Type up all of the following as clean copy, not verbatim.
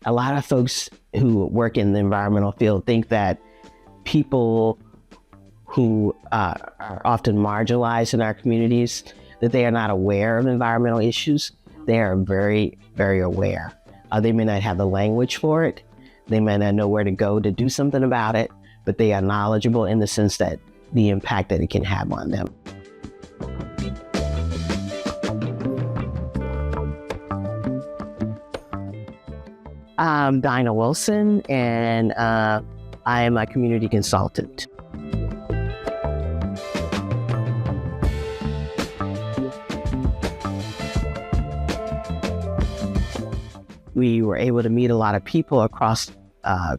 A lot of folks who work in the environmental field think that people who are often marginalized in our communities, that they are not aware of environmental issues. They are very, very aware. They may not have the language for it. They may not know where to go to do something about it, but they are knowledgeable in the sense that the impact that it can have on them. I'm Dinah Wilson, and I am a community consultant. We were able to meet a lot of people across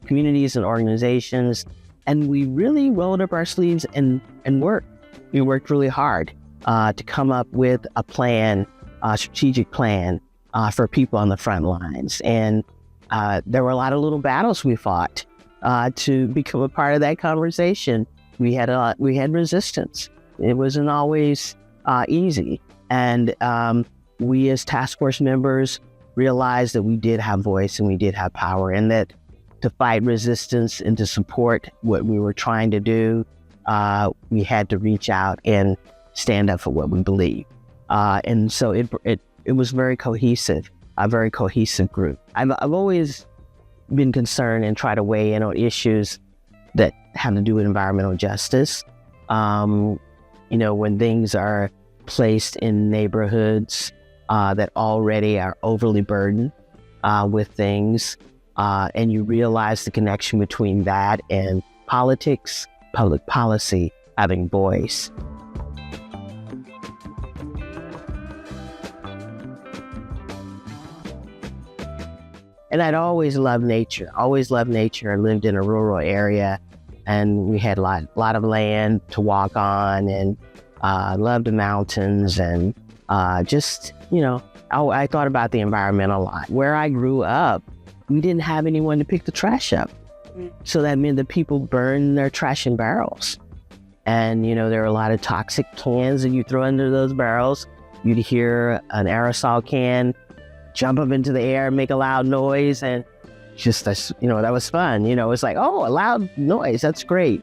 communities and organizations, and we really rolled up our sleeves and worked. We worked really hard to come up with a plan, a strategic plan for people on the front lines. And there were a lot of little battles we fought to become a part of that conversation. We had resistance. It wasn't always easy. And we as task force members realized that we did have voice and we did have power, and that to fight resistance and to support what we were trying to do, we had to reach out and stand up for what we believe. And so it was very cohesive, a very cohesive group. I've always been concerned and try to weigh in on issues that have to do with environmental justice. When things are placed in neighborhoods that already are overly burdened with things, and you realize the connection between that and politics, public policy, having voice. And I'd always loved nature. I lived in a rural area, and we had a lot of land to walk on, and loved the mountains, and I thought about the environment a lot. Where I grew up, we didn't have anyone to pick the trash up. So that meant that people burned their trash in barrels. And, there were a lot of toxic cans that you throw under those barrels. You'd hear an aerosol can jump up into the air, make a loud noise, and that was fun. It's like, oh, a loud noise, that's great.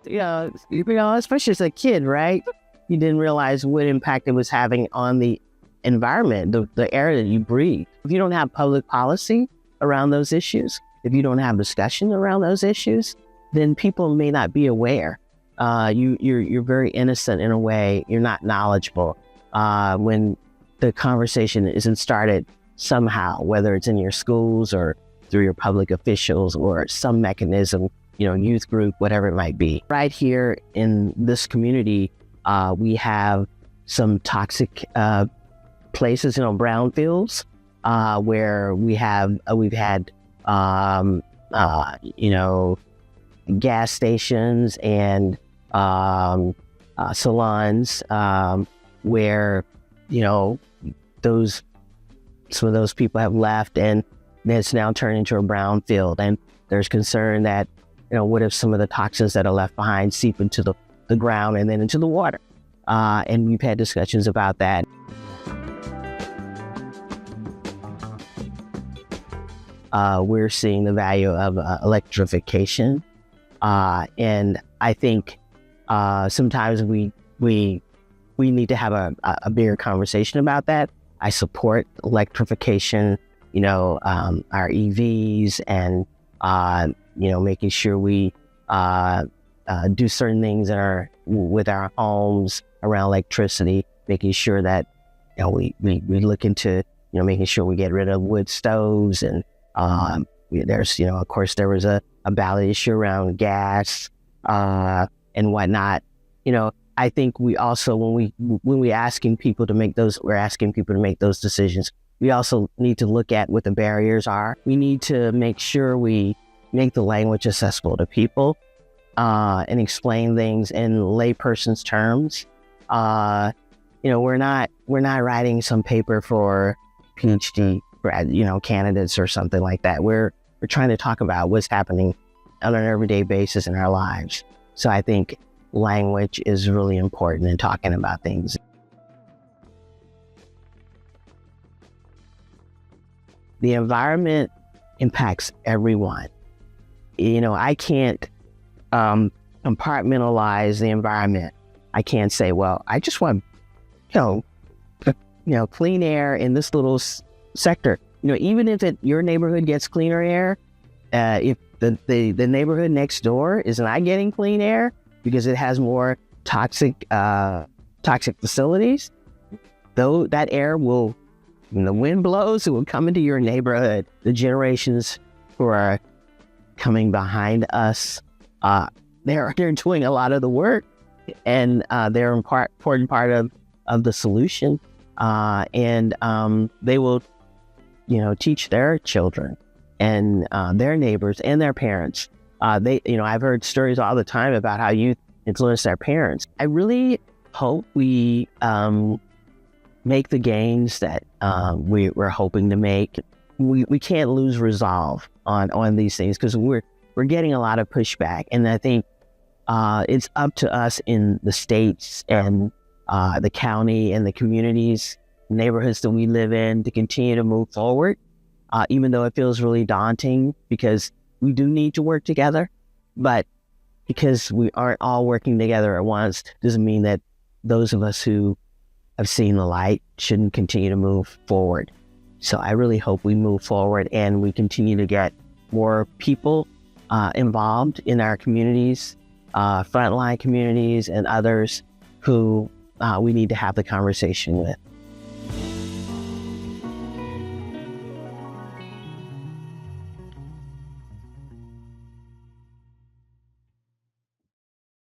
Especially as a kid, right? You didn't realize what impact it was having on the environment, the air that you breathe. If you don't have public policy around those issues, if you don't have discussion around those issues, then people may not be aware. You're very innocent in a way. You're not knowledgeable when the conversation isn't started somehow, whether it's in your schools or through your public officials or some mechanism, youth group, whatever it might be. Right here in this community, we have some toxic places, brownfields, where we've had gas stations and salons where some of those people have left, and it's now turned into a brownfield. And there's concern that what if some of the toxins that are left behind seep into the ground and then into the water? And we've had discussions about that. We're seeing the value of electrification. And I think sometimes we need to have a bigger conversation about that. I support electrification, our EVs, and, making sure we do certain things with our homes around electricity, making sure that we look into making sure we get rid of wood stoves, and there's of course there was a ballot issue around gas and whatnot. I think we also, when we're asking people to make those decisions, we also need to look at what the barriers are. We need to make sure we make the language accessible to people and explain things in layperson's terms. We're not writing some paper for PhD candidates or something like that. We're trying to talk about what's happening on an everyday basis in our lives. So I think language is really important in talking about things. The environment impacts everyone. I can't compartmentalize the environment. I can't say, well, I just want, clean air in this little sector. Even if your neighborhood gets cleaner air, if the neighborhood next door is not getting clean air because it has more toxic facilities, though that air will, when the wind blows, it will come into your neighborhood. The generations who are coming behind us, they're doing a lot of the work, and they're an important part of the solution. And they will, teach their children and their neighbors and their parents. I've heard stories all the time about how youth influence their parents. I really hope we make the gains that we're hoping to make. We can't lose resolve on these things, because we're getting a lot of pushback, and I think it's up to us in the states and the county and the communities, neighborhoods that we live in, to continue to move forward, even though it feels really daunting, because we do need to work together. But because we aren't all working together at once doesn't mean that those of us who have seen the light shouldn't continue to move forward. So I really hope we move forward and we continue to get more people involved in our communities, frontline communities and others who we need to have the conversation with.